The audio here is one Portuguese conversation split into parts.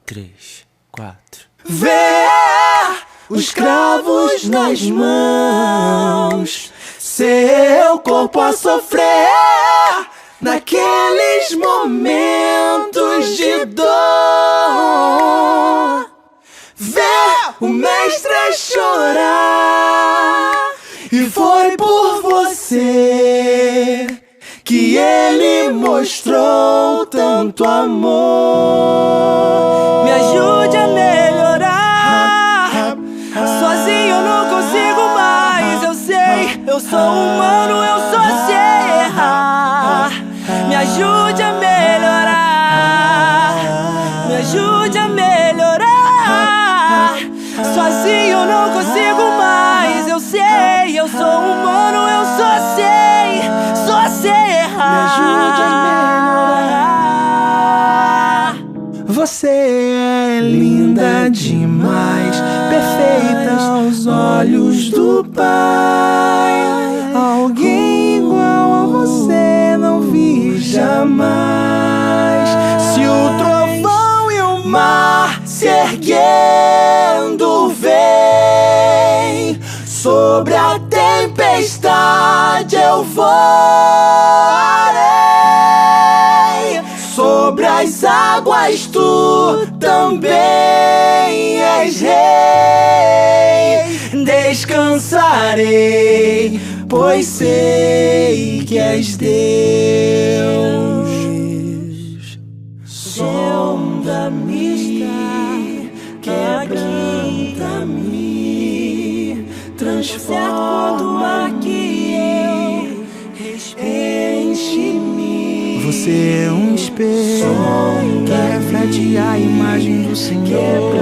Três, quatro. Vê os cravos nas mãos, seu corpo a sofrer naqueles momentos de dor. Vê o mestre chorar, e foi por você que ele mostrou tanto amor. Me ajude a melhorar, sozinho eu não consigo mais. Eu sei, eu sou humano, eu só sei errar. Me ajude a melhorar, me ajude a melhorar. Sozinho eu não consigo mais. Eu sei, eu sou humano, eu só sei errar. Me ajude a melhorar. Você é linda demais, perfeita aos olhos do Pai. Alguém igual a você não vi jamais. Se o trovão e o mar se erguendo vem, sobre a tempestade eu voarei. Sobre as águas tu também és rei. Descansarei, pois sei que és Deus. Sonda-me, quebranta-me, transforma que eu enche-me. Você é um espelho que reflete a imagem do Senhor.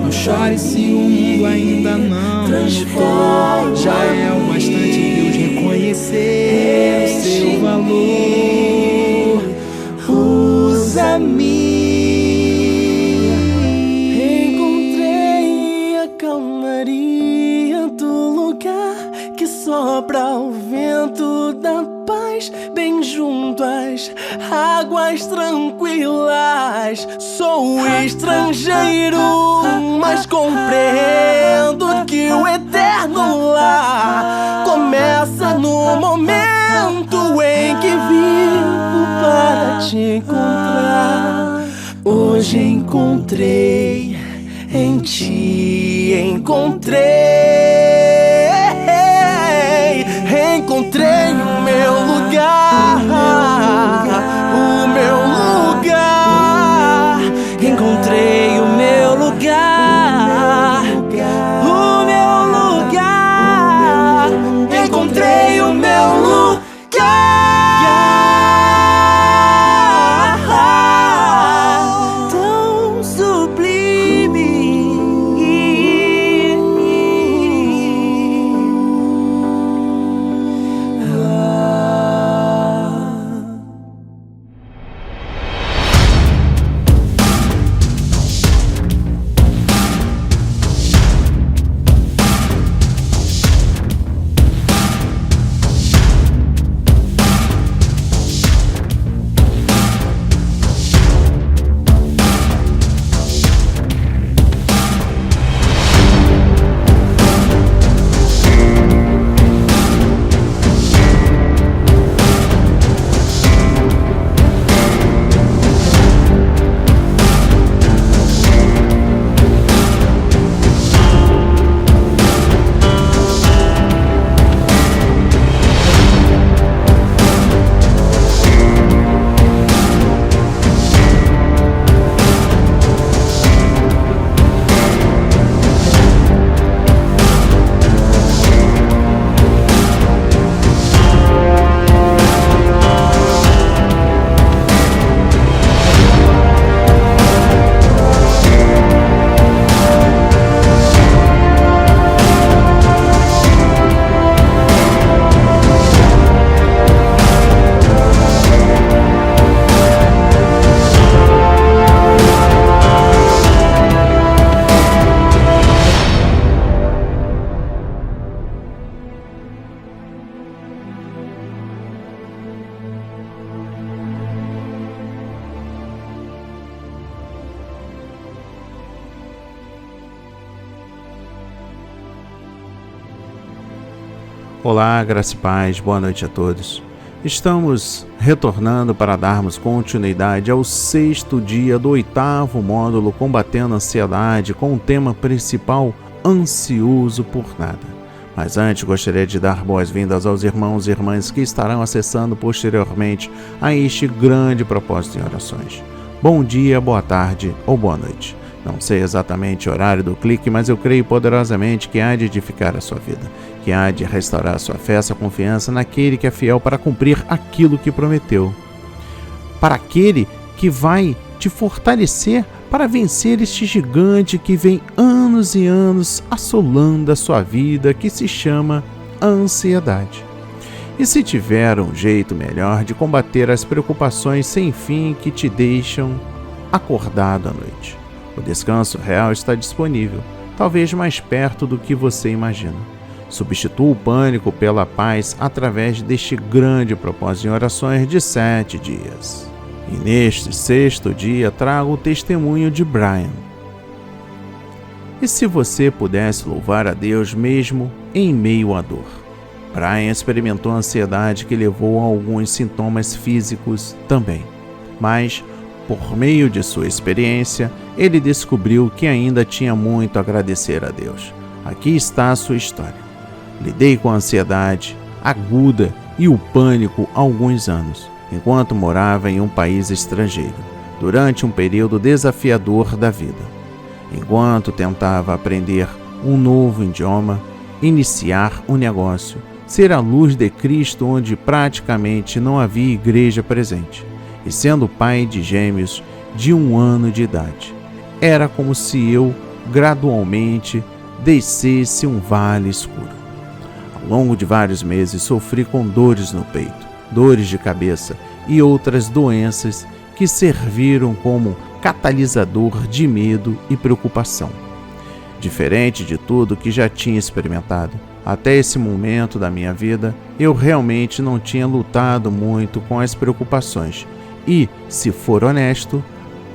Não chore se o mundo ainda não transforma. Já é o bastante Deus reconhecer o seu valor. Usa-me. Encontrei a calmaria do lugar que sopra o vento da paz, bem junto às águas tranquilas. Sou estrangeiro, mas compreendo que o eterno lar começa no momento em que vivo para te encontrar. Hoje encontrei, em ti encontrei o meu lugar, o meu lugar. Encontrei o meu lugar, o meu lugar. Encontrei o meu lugar. Tão sublime, Olá, graça e paz, boa noite a todos. Estamos retornando para darmos continuidade ao 6º dia do 8º módulo Combatendo a Ansiedade, com o tema principal, Ansioso por Nada. Mas antes gostaria de dar boas-vindas aos irmãos e irmãs que estarão acessando posteriormente a este grande propósito em orações. Bom dia, boa tarde ou boa noite. Não sei exatamente o horário do clique, mas eu creio poderosamente que há de edificar a sua vida, que há de restaurar a sua fé, a sua confiança naquele que é fiel para cumprir aquilo que prometeu. Para aquele que vai te fortalecer para vencer este gigante que vem anos e anos assolando a sua vida, que se chama ansiedade. E se tiver um jeito melhor de combater as preocupações sem fim que te deixam acordado à noite? O descanso real está disponível, talvez mais perto do que você imagina. Substitua o pânico pela paz através deste grande propósito em orações de 7 dias. E neste 6º dia trago o testemunho de Brian. E se você pudesse louvar a Deus mesmo em meio à dor? Brian experimentou ansiedade que levou a alguns sintomas físicos também, mas por meio de sua experiência, ele descobriu que ainda tinha muito a agradecer a Deus. Aqui está a sua história. Lidei com a ansiedade aguda e o pânico há alguns anos, enquanto morava em um país estrangeiro, durante um período desafiador da vida. Enquanto tentava aprender um novo idioma, iniciar um negócio, ser a luz de Cristo onde praticamente não havia igreja presente, e sendo pai de gêmeos de 1 ano de idade. Era como se eu, gradualmente, descesse um vale escuro. Ao longo de vários meses, sofri com dores no peito, dores de cabeça e outras doenças que serviram como catalisador de medo e preocupação. Diferente de tudo que já tinha experimentado, até esse momento da minha vida, eu realmente não tinha lutado muito com as preocupações e, se for honesto,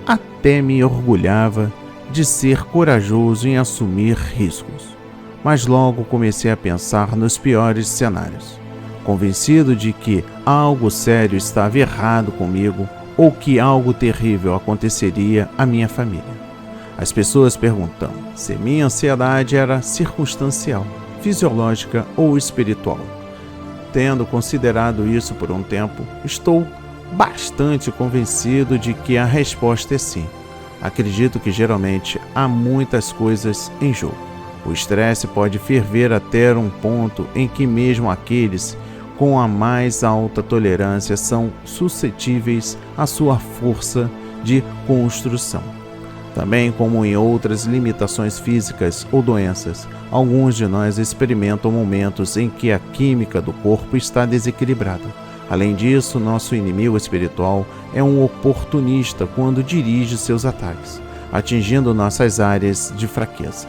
até me orgulhava de ser corajoso em assumir riscos. Mas logo comecei a pensar nos piores cenários, convencido de que algo sério estava errado comigo ou que algo terrível aconteceria à minha família. As pessoas perguntam se minha ansiedade era circunstancial, fisiológica ou espiritual. Tendo considerado isso por um tempo, estou bastante convencido de que a resposta é sim. Acredito que geralmente há muitas coisas em jogo. O estresse pode ferver até um ponto em que mesmo aqueles com a mais alta tolerância são suscetíveis à sua força de construção. Também, como em outras limitações físicas ou doenças, alguns de nós experimentam momentos em que a química do corpo está desequilibrada. Além disso, nosso inimigo espiritual é um oportunista quando dirige seus ataques, atingindo nossas áreas de fraqueza.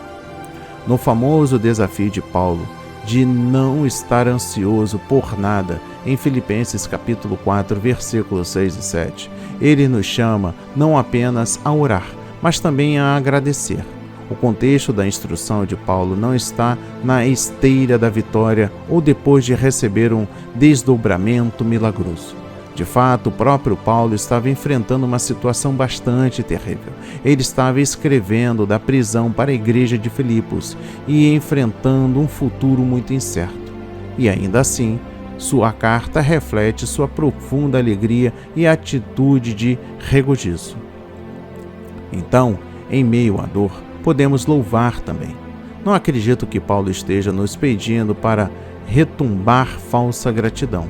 No famoso desafio de Paulo de não estar ansioso por nada, em Filipenses capítulo 4, versículos 6 e 7, ele nos chama não apenas a orar, mas também a agradecer. O contexto da instrução de Paulo não está na esteira da vitória ou depois de receber um desdobramento milagroso. De fato, o próprio Paulo estava enfrentando uma situação bastante terrível. Ele estava escrevendo da prisão para a igreja de Filipos e enfrentando um futuro muito incerto. E ainda assim, sua carta reflete sua profunda alegria e atitude de regozijo. Então, em meio à dor, podemos louvar também. Não acredito que Paulo esteja nos pedindo para retumbar falsa gratidão.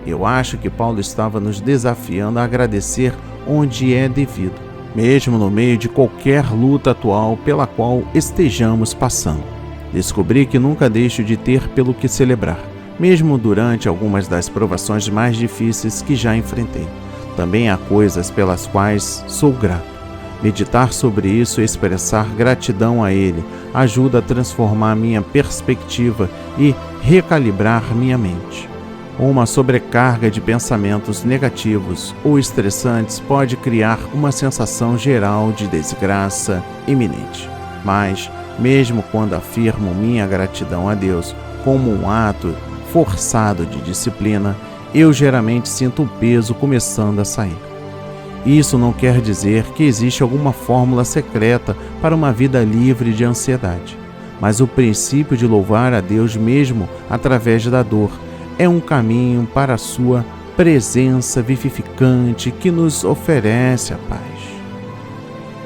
Eu acho que Paulo estava nos desafiando a agradecer onde é devido, mesmo no meio de qualquer luta atual pela qual estejamos passando. Descobri que nunca deixo de ter pelo que celebrar, mesmo durante algumas das provações mais difíceis que já enfrentei. Também há coisas pelas quais sou grato. Meditar sobre isso e expressar gratidão a Ele ajuda a transformar minha perspectiva e recalibrar minha mente. Uma sobrecarga de pensamentos negativos ou estressantes pode criar uma sensação geral de desgraça iminente. Mas, mesmo quando afirmo minha gratidão a Deus como um ato forçado de disciplina, eu geralmente sinto o peso começando a sair. Isso não quer dizer que existe alguma fórmula secreta para uma vida livre de ansiedade, mas o princípio de louvar a Deus mesmo através da dor é um caminho para a sua presença vivificante que nos oferece a paz.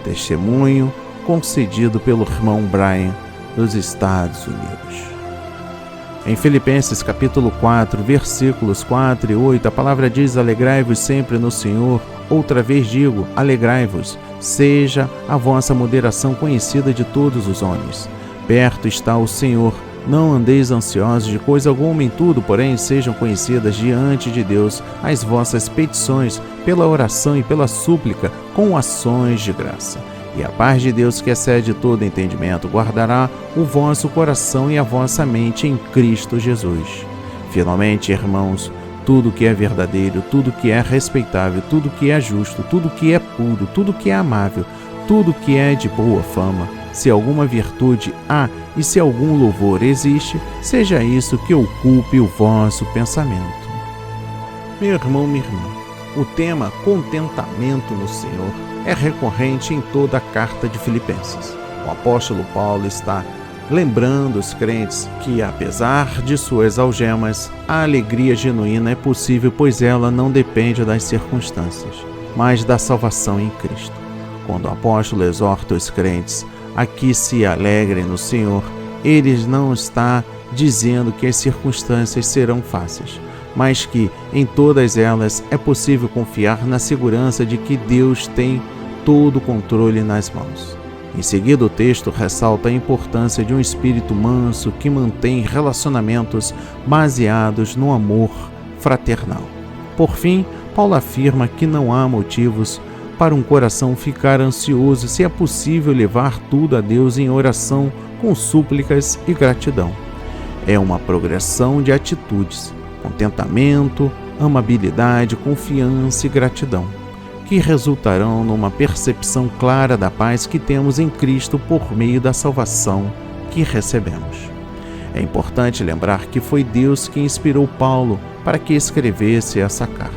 Testemunho concedido pelo irmão Brian, dos Estados Unidos. Em Filipenses capítulo 4, versículos 4 e 8, a palavra diz: alegrai-vos sempre no Senhor. Outra vez digo, alegrai-vos. Seja a vossa moderação conhecida de todos os homens. Perto está o Senhor. Não andeis ansiosos de coisa alguma, em tudo, porém, sejam conhecidas diante de Deus as vossas petições, pela oração e pela súplica, com ações de graça. E a paz de Deus, que excede todo entendimento, guardará o vosso coração e a vossa mente em Cristo Jesus. Finalmente, irmãos, tudo que é verdadeiro, tudo que é respeitável, tudo que é justo, tudo que é puro, tudo que é amável, tudo que é de boa fama, se alguma virtude há e se algum louvor existe, seja isso que ocupe o vosso pensamento. Meu irmão, minha irmã, o tema contentamento no Senhor é recorrente em toda a carta de Filipenses. O apóstolo Paulo está lembrando os crentes que, apesar de suas algemas, a alegria genuína é possível, pois ela não depende das circunstâncias, mas da salvação em Cristo. Quando o apóstolo exorta os crentes a que se alegrem no Senhor, ele não está dizendo que as circunstâncias serão fáceis, mas que em todas elas é possível confiar na segurança de que Deus tem todo o controle nas mãos. Em seguida, o texto ressalta a importância de um espírito manso que mantém relacionamentos baseados no amor fraternal. Por fim, Paulo afirma que não há motivos para um coração ficar ansioso se é possível levar tudo a Deus em oração com súplicas e gratidão. É uma progressão de atitudes, contentamento, amabilidade, confiança e gratidão, que resultarão numa percepção clara da paz que temos em Cristo por meio da salvação que recebemos. É importante lembrar que foi Deus que inspirou Paulo para que escrevesse essa carta.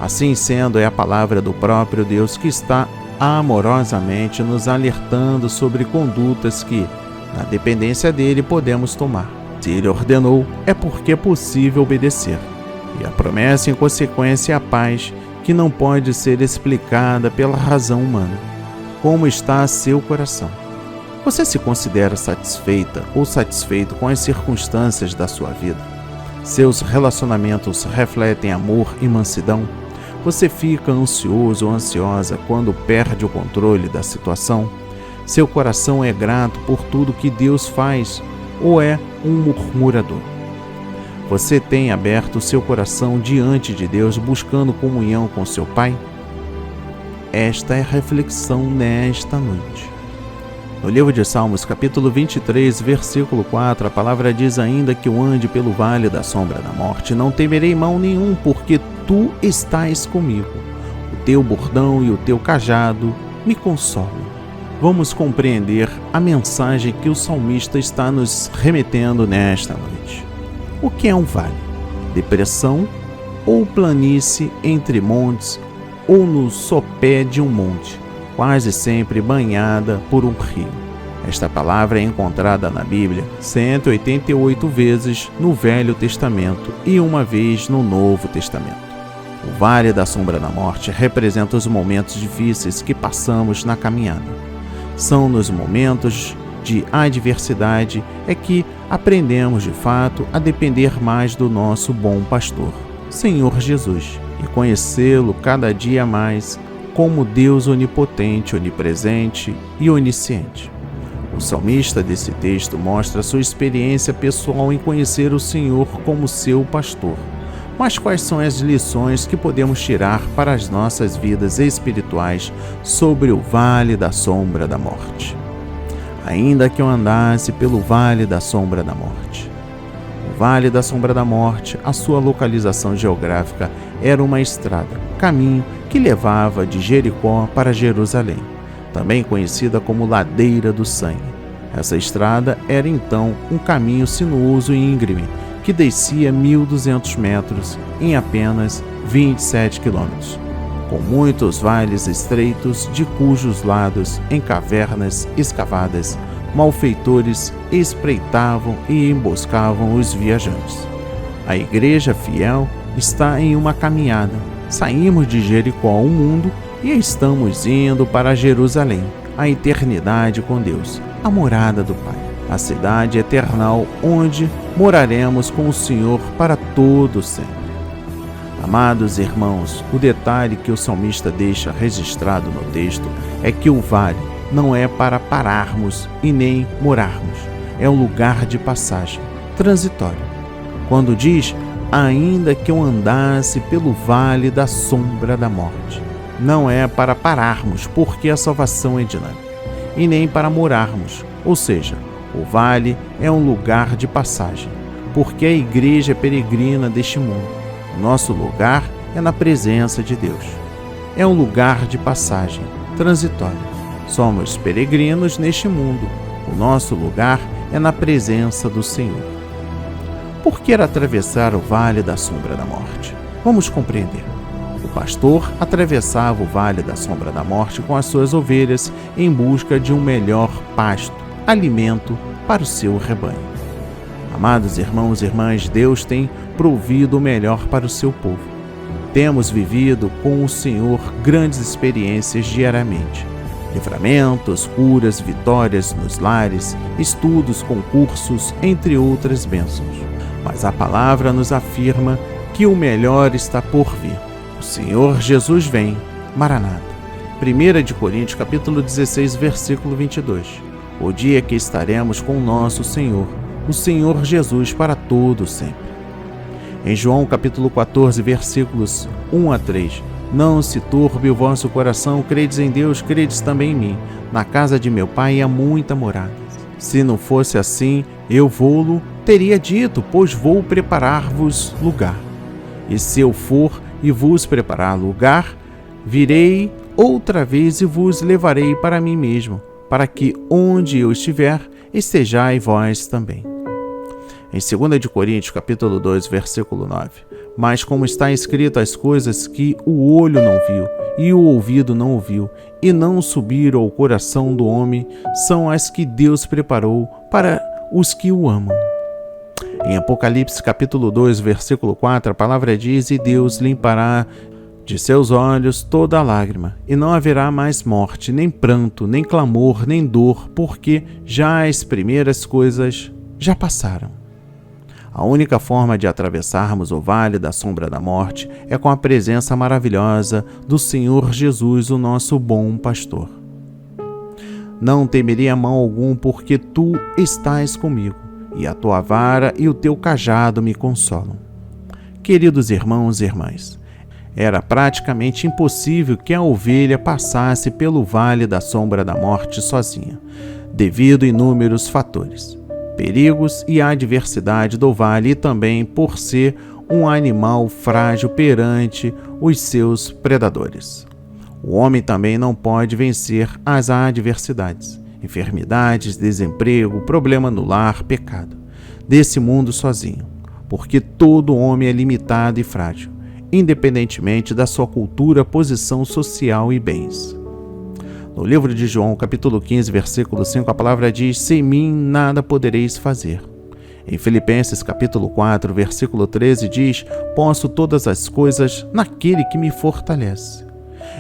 Assim sendo, é a palavra do próprio Deus que está amorosamente nos alertando sobre condutas que, na dependência dele, podemos tomar. Se ele ordenou, é porque é possível obedecer. E a promessa, em consequência, é a paz, que não pode ser explicada pela razão humana. Como está seu coração? Você se considera satisfeita ou satisfeito com as circunstâncias da sua vida? Seus relacionamentos refletem amor e mansidão? Você fica ansioso ou ansiosa quando perde o controle da situação? Seu coração é grato por tudo que Deus faz ou é um murmurador? Você tem aberto seu coração diante de Deus, buscando comunhão com seu Pai? Esta é a reflexão nesta noite. No livro de Salmos, capítulo 23, versículo 4, a palavra diz: ainda que eu ande pelo vale da sombra da morte, não temerei mal nenhum, porque tu estás comigo. O teu bordão e o teu cajado me consolam. Vamos compreender a mensagem que o salmista está nos remetendo nesta noite. O que é um vale? Depressão ou planície entre montes ou no sopé de um monte, quase sempre banhada por um rio. Esta palavra é encontrada na Bíblia 188 vezes no Velho Testamento e uma vez no Novo Testamento. O Vale da Sombra da Morte representa os momentos difíceis que passamos na caminhada. São nos momentos de adversidade é que aprendemos de fato a depender mais do nosso bom pastor, Senhor Jesus, e conhecê-lo cada dia mais como Deus onipotente, onipresente e onisciente. O salmista desse texto mostra sua experiência pessoal em conhecer o Senhor como seu pastor. Mas quais são as lições que podemos tirar para as nossas vidas espirituais sobre o Vale da Sombra da Morte? Ainda que eu andasse pelo Vale da Sombra da Morte. O Vale da Sombra da Morte, a sua localização geográfica era uma estrada, caminho que levava de Jericó para Jerusalém, também conhecida como Ladeira do Sangue. Essa estrada era então um caminho sinuoso e íngreme, que descia 1.200 metros em apenas 27 quilômetros, com muitos vales estreitos de cujos lados, em cavernas escavadas, malfeitores espreitavam e emboscavam os viajantes. A igreja fiel está em uma caminhada. Saímos de Jericó, o mundo, e estamos indo para Jerusalém, a eternidade com Deus, a morada do Pai, a cidade eternal onde moraremos com o Senhor para todo sempre. Amados irmãos, o detalhe que o salmista deixa registrado no texto é que o vale não é para pararmos e nem morarmos, é um lugar de passagem, transitório. Quando diz, ainda que eu andasse pelo vale da sombra da morte, não é para pararmos, porque a salvação é dinâmica, e nem para morarmos, ou seja, o vale é um lugar de passagem, porque a igreja é peregrina deste mundo. O nosso lugar é na presença de Deus. É um lugar de passagem, transitório. Somos peregrinos neste mundo. O nosso lugar é na presença do Senhor. Por que atravessar o vale da sombra da morte? Vamos compreender. O pastor atravessava o vale da sombra da morte com as suas ovelhas em busca de um melhor pasto, alimento para o seu rebanho. Amados irmãos e irmãs, Deus tem provido o melhor para o seu povo. Temos vivido com o Senhor grandes experiências diariamente. Livramentos, curas, vitórias nos lares, estudos, concursos, entre outras bênçãos. Mas a palavra nos afirma que o melhor está por vir. O Senhor Jesus vem, Maranata. 1 Coríntios capítulo 16, versículo 22. O dia que estaremos com o nosso Senhor, o Senhor Jesus para todo sempre. Em João capítulo 14, versículos 1 a 3. Não se turbe o vosso coração, credes em Deus, credes também em mim. Na casa de meu Pai há muita morada. Se não fosse assim, eu vou-lo teria dito, pois vou preparar-vos lugar. E se eu for e vos preparar lugar, virei outra vez e vos levarei para mim mesmo, para que onde eu estiver, estejais vós também. Em 2 Coríntios, capítulo 2, versículo 9. Mas como está escrito, as coisas que o olho não viu, e o ouvido não ouviu, e não subiram ao coração do homem, são as que Deus preparou para os que o amam. Em Apocalipse, capítulo 2, versículo 4, a palavra diz, e Deus limpará de seus olhos toda a lágrima, e não haverá mais morte, nem pranto, nem clamor, nem dor, porque já as primeiras coisas já passaram. A única forma de atravessarmos o vale da sombra da morte é com a presença maravilhosa do Senhor Jesus, o nosso bom pastor. Não temerei mal algum, porque tu estás comigo, e a tua vara e o teu cajado me consolam. Queridos irmãos e irmãs, era praticamente impossível que a ovelha passasse pelo vale da sombra da morte sozinha, devido a inúmeros fatores. Perigos e a adversidade do vale e também por ser um animal frágil perante os seus predadores. O homem também não pode vencer as adversidades, enfermidades, desemprego, problema no lar, pecado, desse mundo sozinho, porque todo homem é limitado e frágil, independentemente da sua cultura, posição social e bens. No livro de João, capítulo 15, versículo 5, a palavra diz, sem mim nada podereis fazer. Em Filipenses, capítulo 4, versículo 13, diz, posso todas as coisas naquele que me fortalece.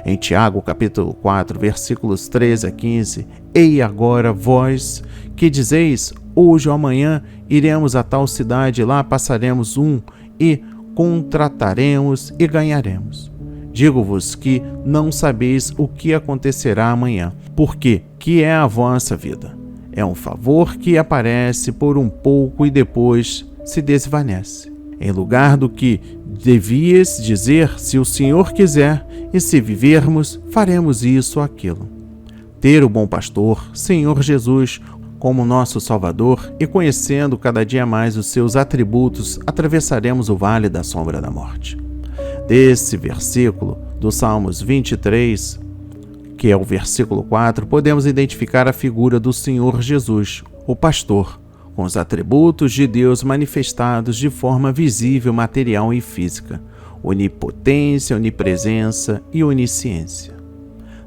Em Tiago, capítulo 4, versículos 13 a 15, e agora vós, que dizeis, hoje ou amanhã iremos a tal cidade, lá passaremos e contrataremos e ganharemos. Digo-vos que não sabeis o que acontecerá amanhã, porque que é a vossa vida? É um favor que aparece por um pouco e depois se desvanece. Em lugar do que devias dizer, se o Senhor quiser, e se vivermos, faremos isso ou aquilo. Ter o bom pastor, Senhor Jesus, como nosso Salvador, e conhecendo cada dia mais os seus atributos, atravessaremos o vale da sombra da morte. Desse versículo, do Salmos 23, que é o versículo 4, podemos identificar a figura do Senhor Jesus, o pastor, com os atributos de Deus manifestados de forma visível, material e física: onipotência, onipresença e onisciência.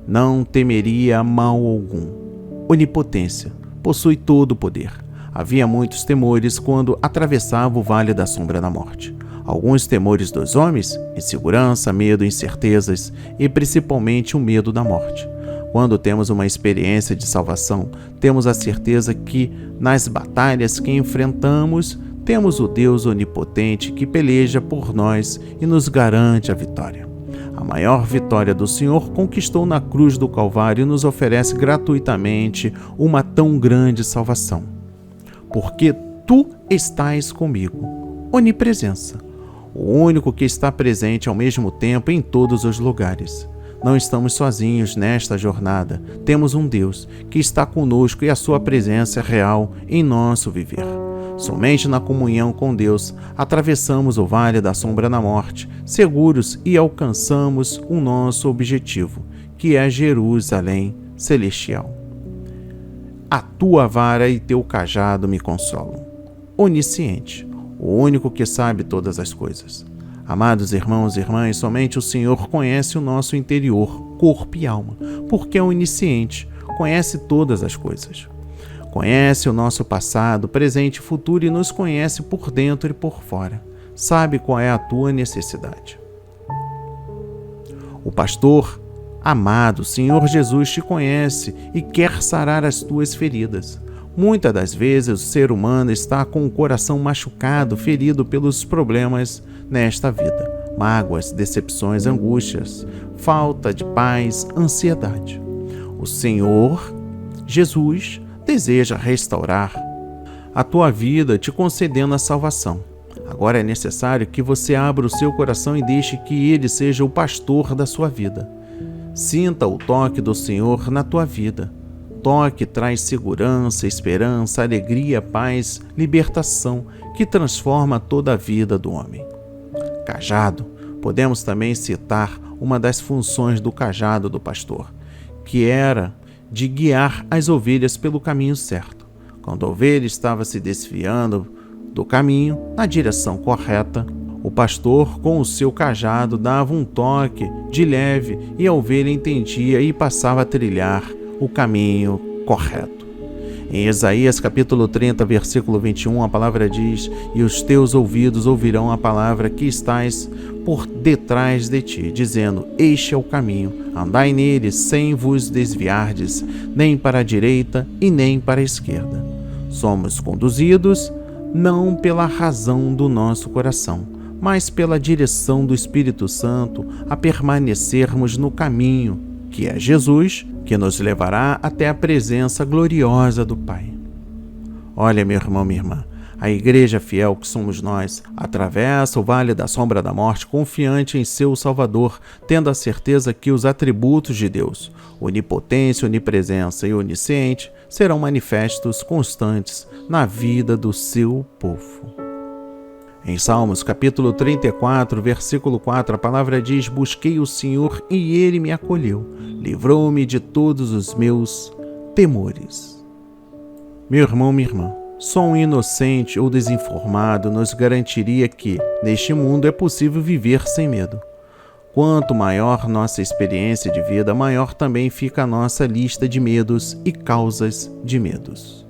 Não temeria mal algum. Onipotência, possui todo o poder. Havia muitos temores quando atravessava o vale da sombra da morte. Alguns temores dos homens: insegurança, medo, incertezas e principalmente o medo da morte. Quando temos uma experiência de salvação, temos a certeza que, nas batalhas que enfrentamos, temos o Deus onipotente que peleja por nós e nos garante a vitória. A maior vitória do Senhor conquistou na cruz do Calvário e nos oferece gratuitamente uma tão grande salvação. Porque tu estás comigo. Onipresença. O único que está presente ao mesmo tempo em todos os lugares. Não estamos sozinhos nesta jornada. Temos um Deus que está conosco e a sua presença é real em nosso viver. Somente na comunhão com Deus atravessamos o vale da sombra da morte, seguros, e alcançamos o nosso objetivo, que é Jerusalém celestial. A tua vara e teu cajado me consolam. Onisciente, o único que sabe todas as coisas. Amados irmãos e irmãs, somente o Senhor conhece o nosso interior, corpo e alma, porque é onisciente, conhece todas as coisas. Conhece o nosso passado, presente e futuro e nos conhece por dentro e por fora. Sabe qual é a tua necessidade. O pastor amado, Senhor Jesus, te conhece e quer sarar as tuas feridas. Muitas das vezes o ser humano está com o coração machucado, ferido pelos problemas nesta vida. Mágoas, decepções, angústias, falta de paz, ansiedade. O Senhor Jesus deseja restaurar a tua vida, te concedendo a salvação. Agora é necessário que você abra o seu coração e deixe que Ele seja o pastor da sua vida. Sinta o toque do Senhor na tua vida. Toque traz segurança, esperança, alegria, paz, libertação, que transforma toda a vida do homem. Cajado. Podemos também citar uma das funções do cajado do pastor, que era de guiar as ovelhas pelo caminho certo. Quando a ovelha estava se desviando do caminho, na direção correta, o pastor, com o seu cajado, dava um toque de leve e a ovelha entendia e passava a trilhar o caminho correto. Em Isaías capítulo 30, versículo 21, a palavra diz: e os teus ouvidos ouvirão a palavra que estás por detrás de ti, dizendo: este é o caminho, andai nele, sem vos desviardes, nem para a direita e nem para a esquerda. Somos conduzidos não pela razão do nosso coração, mas pela direção do Espírito Santo a permanecermos no caminho, que é Jesus, que nos levará até a presença gloriosa do Pai. Olha, meu irmão, minha irmã, a igreja fiel que somos nós atravessa o vale da sombra da morte confiante em seu Salvador, tendo a certeza que os atributos de Deus, onipotência, onipresença e onisciente, serão manifestos constantes na vida do seu povo. Em Salmos capítulo 34, versículo 4, a palavra diz: busquei o Senhor e Ele me acolheu, livrou-me de todos os meus temores. Meu irmão, minha irmã, só um inocente ou desinformado nos garantiria que, neste mundo, é possível viver sem medo. Quanto maior nossa experiência de vida, maior também fica a nossa lista de medos e causas de medos.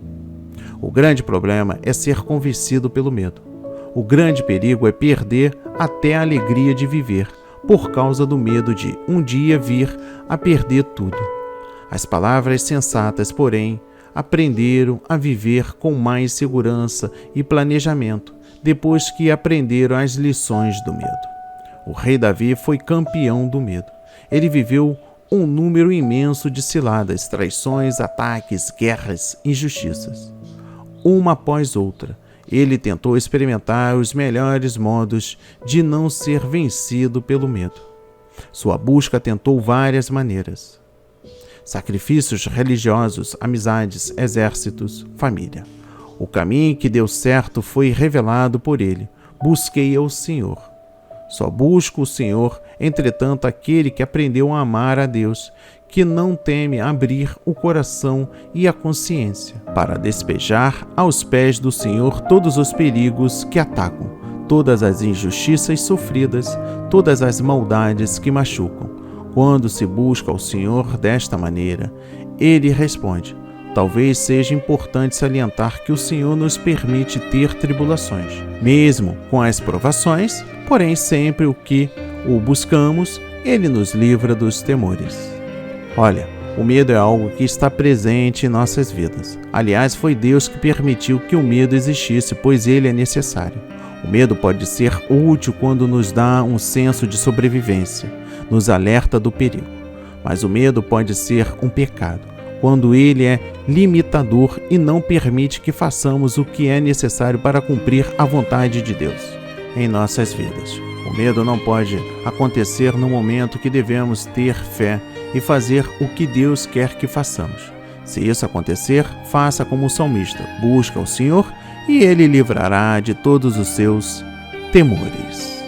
O grande problema é ser convencido pelo medo. O grande perigo é perder até a alegria de viver, por causa do medo de um dia vir a perder tudo. As palavras sensatas, porém, aprenderam a viver com mais segurança e planejamento, depois que aprenderam as lições do medo. O rei Davi foi campeão do medo. Ele viveu um número imenso de ciladas, traições, ataques, guerras, injustiças. Uma após outra, ele tentou experimentar os melhores modos de não ser vencido pelo medo. Sua busca tentou várias maneiras: sacrifícios religiosos, amizades, exércitos, família. O caminho que deu certo foi revelado por ele: busquei ao Senhor. Só busca o Senhor, entretanto, aquele que aprendeu a amar a Deus, que não teme abrir o coração e a consciência para despejar aos pés do Senhor todos os perigos que atacam, todas as injustiças sofridas, todas as maldades que machucam. Quando se busca o Senhor desta maneira, Ele responde. Talvez seja importante salientar que o Senhor nos permite ter tribulações, mesmo com as provações, porém sempre o que o buscamos, Ele nos livra dos temores. Olha, o medo é algo que está presente em nossas vidas. Aliás, foi Deus que permitiu que o medo existisse, pois ele é necessário. O medo pode ser útil quando nos dá um senso de sobrevivência, nos alerta do perigo. Mas o medo pode ser um pecado, quando ele é limitador e não permite que façamos o que é necessário para cumprir a vontade de Deus em nossas vidas. O medo não pode acontecer no momento que devemos ter fé e fazer o que Deus quer que façamos. Se isso acontecer, faça como o salmista, busca o Senhor e Ele livrará de todos os seus temores.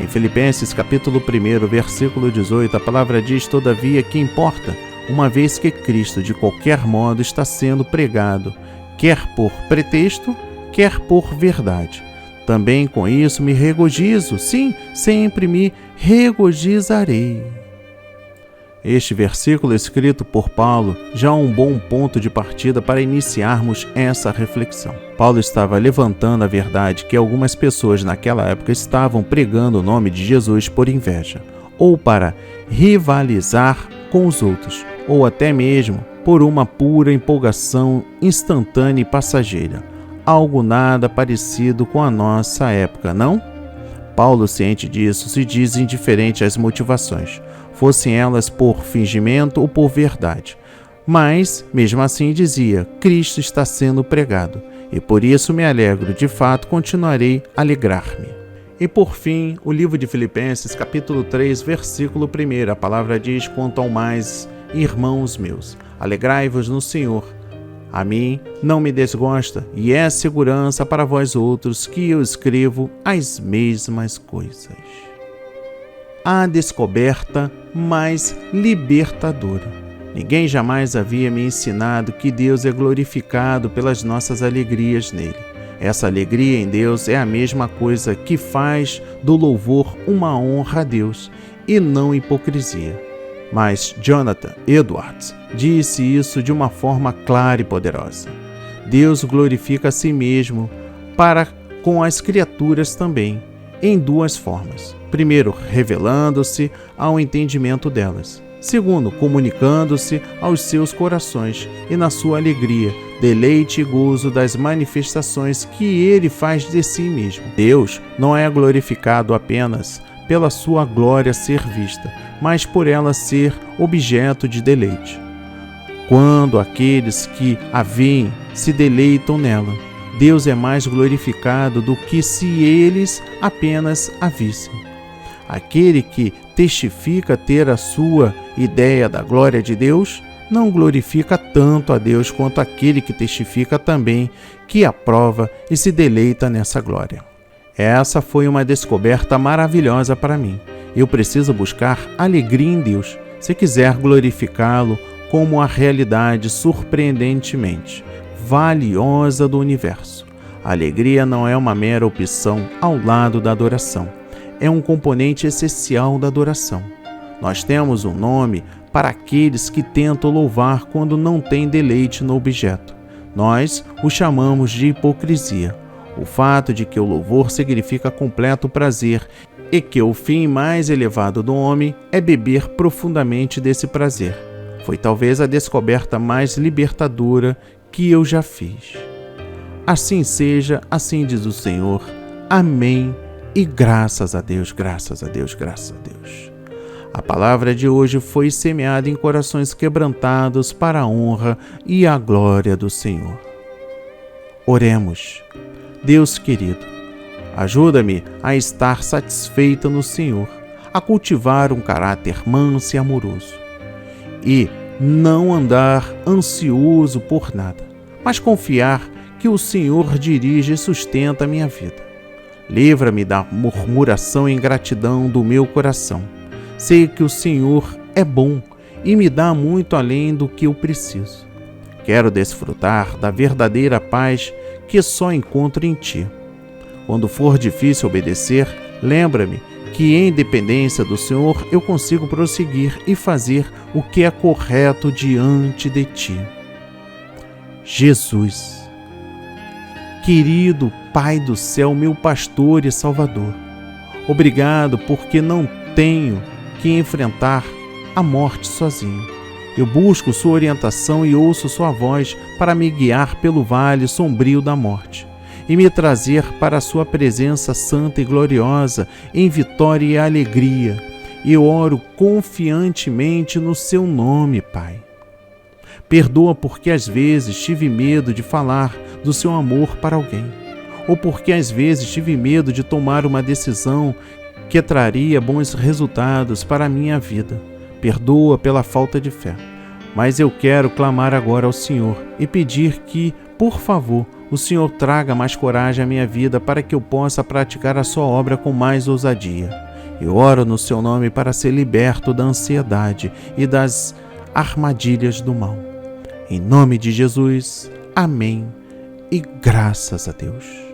Em Filipenses capítulo 1, versículo 18, a palavra diz, todavia, que importa, uma vez que Cristo de qualquer modo está sendo pregado, quer por pretexto, quer por verdade. Também com isso me regozijo, sim, sempre me regozizarei. Este versículo escrito por Paulo já é um bom ponto de partida para iniciarmos essa reflexão. Paulo estava levantando a verdade que algumas pessoas naquela época estavam pregando o nome de Jesus por inveja, ou para rivalizar com os outros, ou até mesmo por uma pura empolgação instantânea e passageira. Algo nada parecido com a nossa época, não? Paulo, ciente disso, se diz indiferente às motivações, fossem elas por fingimento ou por verdade. Mas, mesmo assim, dizia, Cristo está sendo pregado, e por isso me alegro, de fato continuarei a alegrar-me. E por fim, o livro de Filipenses, capítulo 3, versículo 1, a palavra diz, quanto ao mais, irmãos meus, alegrai-vos no Senhor. A mim não me desgosta, e é segurança para vós outros que eu escrevo as mesmas coisas. A descoberta mais libertadora. Ninguém jamais havia me ensinado que Deus é glorificado pelas nossas alegrias nele. Essa alegria em Deus é a mesma coisa que faz do louvor uma honra a Deus, e não hipocrisia. Mas Jonathan Edwards disse isso de uma forma clara e poderosa. Deus glorifica a si mesmo para com as criaturas também, em duas formas. Primeiro, revelando-se ao entendimento delas. Segundo, comunicando-se aos seus corações e na sua alegria, deleite e gozo das manifestações que ele faz de si mesmo. Deus não é glorificado apenas pela sua glória ser vista, mas por ela ser objeto de deleite. Quando aqueles que a veem se deleitam nela, Deus é mais glorificado do que se eles apenas a vissem. Aquele que testifica ter a sua ideia da glória de Deus, não glorifica tanto a Deus quanto aquele que testifica também que aprova e se deleita nessa glória. Essa foi uma descoberta maravilhosa para mim. Eu preciso buscar alegria em Deus, se quiser glorificá-lo como a realidade surpreendentemente valiosa do universo. A alegria não é uma mera opção ao lado da adoração. É um componente essencial da adoração. Nós temos um nome para aqueles que tentam louvar quando não têm deleite no objeto. Nós o chamamos de hipocrisia. O fato de que o louvor significa completo prazer e que o fim mais elevado do homem é beber profundamente desse prazer. Foi talvez a descoberta mais libertadora que eu já fiz. Assim seja, assim diz o Senhor. Amém. E graças a Deus, graças a Deus, graças a Deus. A palavra de hoje foi semeada em corações quebrantados para a honra e a glória do Senhor. Oremos. Deus querido, ajuda-me a estar satisfeita no Senhor, a cultivar um caráter manso e amoroso, e não andar ansioso por nada, mas confiar que o Senhor dirige e sustenta a minha vida. Livra-me da murmuração e ingratidão do meu coração. Sei que o Senhor é bom e me dá muito além do que eu preciso. Quero desfrutar da verdadeira paz que só encontro em Ti. Quando for difícil obedecer, lembra-me que em dependência do Senhor eu consigo prosseguir e fazer o que é correto diante de Ti. Jesus, querido Pai do céu, meu pastor e Salvador, obrigado porque não tenho que enfrentar a morte sozinho. Eu busco Sua orientação e ouço Sua voz para me guiar pelo vale sombrio da morte e me trazer para a Sua presença santa e gloriosa em vitória e alegria. E oro confiantemente no Seu nome, Pai. Perdoa porque às vezes tive medo de falar do Seu amor para alguém, ou porque às vezes tive medo de tomar uma decisão que traria bons resultados para a minha vida. Perdoa pela falta de fé. Mas eu quero clamar agora ao Senhor e pedir que, por favor, o Senhor traga mais coragem à minha vida para que eu possa praticar a Sua obra com mais ousadia. Eu oro no Seu nome para ser liberto da ansiedade e das armadilhas do mal. Em nome de Jesus, amém e graças a Deus.